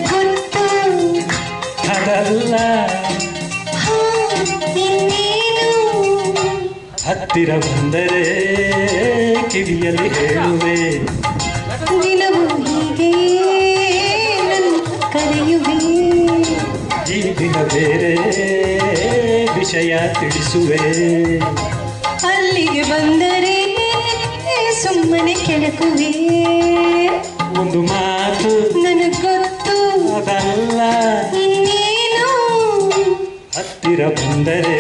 ಗೊತ್ತು ಅದಲ್ಲ ಇನ್ನೇನು ಹತ್ತಿರ ಬಂದರೆ ಕಿವಿಯಲ್ಲಿ ಹೇಳುವೆ ದಿನವೂ ಹೀಗೆ ನನ್ನ ಕರೆಯುವೆ ಈ ದಿನ ಬೇರೆ ವಿಷಯ ತಿಳಿಸುವೆ ಅಲ್ಲಿಗೆ ಬಂದರೆ ಸುಮ್ಮನೆ ಕೆಣಕುವೆ ಒಂದು ಮಾತು ನನಗೊತ್ತು ಅದಲ್ಲ ಇನ್ನೇನು ಹತ್ತಿರ ಬಂದರೆ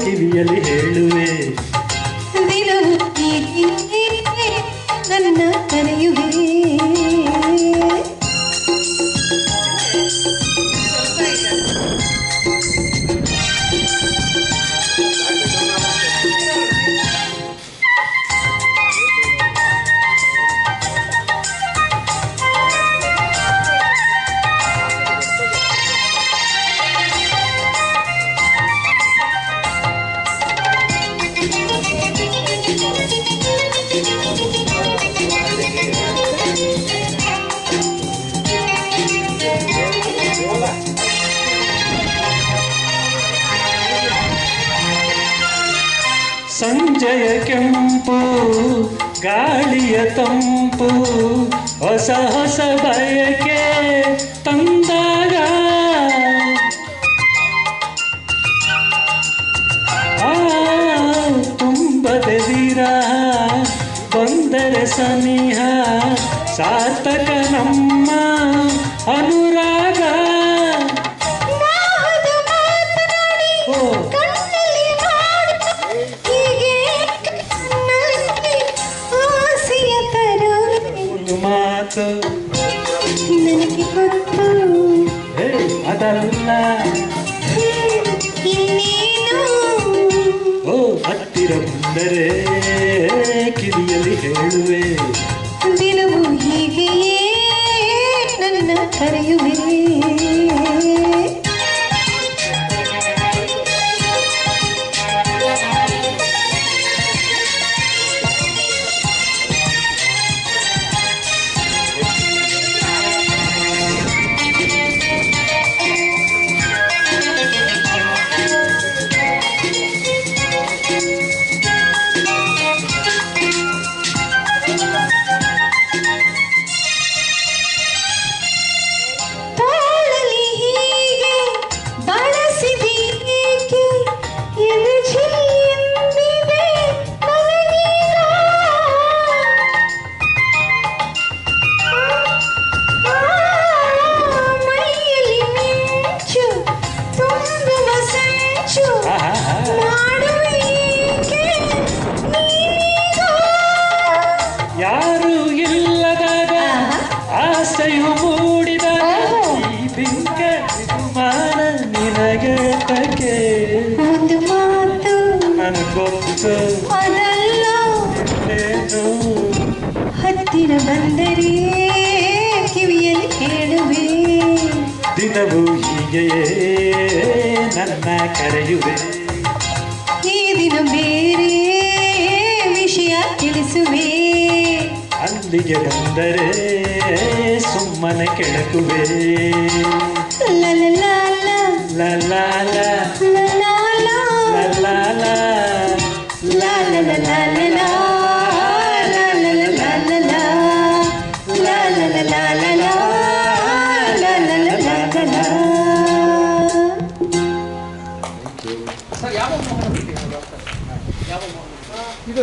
ಕಿವಿಯಲ್ಲಿ ಹೇಳುವೆ ದಿನವೂ ಹೀಗೆ ನನ್ನ ಕರೆಯುವೆ ಸಂಜೆಯ ಕೆಂಪು ಗಾಳಿಯ ತಂಪು ಹೊಸ ಹೊಸ ಬಯಕೆ ತಂದಾಗ ತುಂಬದೆ ವಿರಹ ಬಂದರೆ ಸನಿಹ ಸಾರ್ಥಕ ನಮ್ಮ ಅನುರಾಗ ಮಾತು ನನಗೆ ಗೊತ್ತು ಅದಲ್ಲ ಇನ್ನೇನು ಓ ಹತ್ತಿರ ಬಂದರೆ ಕಿವಿಯಲ್ಲಿ ಹೇಳುವೆ ದಿನವೂ ಹೀಗೆಯೇ ನನ್ನ ಕರೆಯುವೆ ಯಾರು ಇಲ್ಲದಾಗ ಆಸೆಯು ಮೂಡಿದಾಗ ಈ ಬಿಂಕ ವಿಮಾನ ನಿನಗೆ ತಕ್ಕೆ ಒಂದು ಮಾತು ನನಗೊತ್ತು ಅದಲ್ಲ ಏನು ಹತ್ತಿರ ಬಂದರೆ ಕಿವಿಯಲ್ಲಿ ಹೇಳುವೆ ದಿನವೂ ಹೀಗೆಯೇ ನನ್ನ ಕರೆಯುವೆ ಈ ದಿನ ಬೇರೆ ವಿಷಯ ತಿಳಿಸುವೆ ಅಲ್ಲಿಗೆ ಬಂದರೆ ಸುಮ್ಮನೆ ಕೆಣಕುವೆ ಲಲಲ ಲಲಾಲ ಲಲಲ ಲಲಾಲ ಲಲಲ ಇದು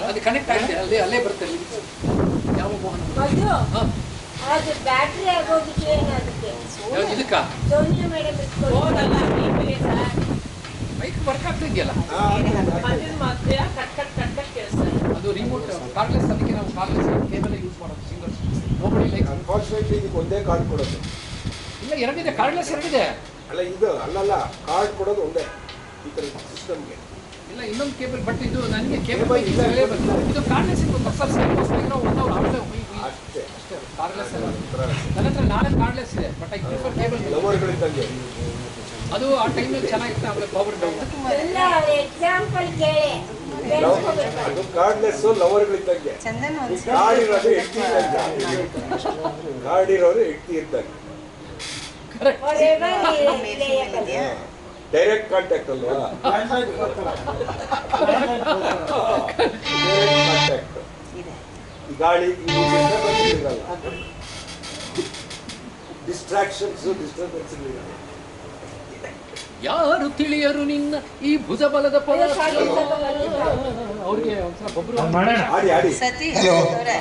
ಅದು ಕನೆಕ್ಟ್ ಆಗಿದೆ ಅಲ್ಲೇ ಬರುತ್ತೆ ಯಾವ ಮೋಹನ ಅದು ಬ್ಯಾಟ್ರಿ ಆಗೋದಕ್ಕೆ ಏನಾಗುತ್ತೆ ಇದಕ್ಕ ಸೋನಿಯಾ ಮೇಡಮ್ ಇಟ್ಕೊಳ್ಳೋದಲ್ಲ ಮೈಕ್ ವರ್ಕ್ ಆಗ್ತಾ ಇದೆಯಲ್ಲ ಅದು ರಿಮೋಟ್ ಕಾರ್ಡ್ಲೆಸ್ ಅದಕ್ಕೆ ನಾವು ಕಾರ್ಡ್ಲೆಸ್ ಕೇಬಲ್ ಯೂಸ್ ಮಾಡೋದು ಸಿಂಗಲ್ಸ್ ನೋಬಡಿ ಲೈಕ್ ಅನ್ಫಾರ್ಚುನೇಟ್ಲಿ ಇದಕ್ಕೆ ಒಂದೇ ಕಾರ್ಡ್ ಕೊಡೋದು ಇಲ್ಲ ಎರಡಿದೆ ಕಾರ್ಡ್ಲೆಸ್ ಎರಡಿದೆ ಅಲ್ಲ ಇದು ಅಲ್ಲಲ್ಲ ಕಾರ್ಡ್ ಕೊಡೋದು ಒಂದೇ ಈ ಥರ ಸಿಸ್ಟಮ್ಗೆ ಇಲ್ಲ ಇನ್ನೊಂದು ಕೇಬಲ್ ಬಟ್ ಇದು ನನಗೆ ಕೇಬಲ್ ಇದು ಕಾರ್ಡ್ಲೆಸ್ ಇದು ಒಂದು ಆಮೇಲೆ ಅಷ್ಟೇ ಅಷ್ಟೇ ಕಾರ್ಡ್ಲೆಸ್ ನನ್ನ ಹತ್ರ ನಾಳೆ ಕಾರ್ಡ್ಲೆಸ್ ಇದೆ ಬಟ್ ಐ ಪ್ರಿಫರ್ ಕೇಬಲ್ ಲವರ್ಗಳಿದ್ದಂಗೆ ಅದು ಆ ಟೈಮಲ್ಲಿ ಚೆನ್ನಾಗಿತ್ತು ಆಮೇಲೆ ಪವರ್ ಡೌನ್ ಎಕ್ಸಾಂಪಲ್ ಕೇಳಿ ಅದು ಕಾರ್ಡ್ಲೆಸ್ ಲವರ್ಗಳಿದ್ದಂಗೆ. ಈ ಕಾರ್ಡ್ ಇರೋದು ಹೆಂಡತಿ ಇದ್ದಂಗೆ. ಕಾರ್ಡ್ ಇರೋರು ಹೆಂಡತಿ ಇದ್ದಂಗೆ. ಡೈರೆಕ್ಟ್ ಕಾಂಟ್ಯಾಕ್ಟ್ ಅಲ್ವಾ? ಕಾಂಟ್ಯಾಕ್ಟ್. ಈ ಗಾಳಿ ಡಿಸ್ಟ್ರಾಕ್ಷನ್ಸ್ ಡಿಸ್ಟರ್ಬೆನ್ಸ್. ಯಾರು ತಿಳಿಯರು ನಿನ್ನ ಈ ಭುಜಬಲದ ಪದ ಅವ್ರಿಗೆ ಒಂದ್ಸಲ ಒಬ್ರು ಆಡಿ ಆಡಿ. ಸತೀಶ್ ಅವರೇ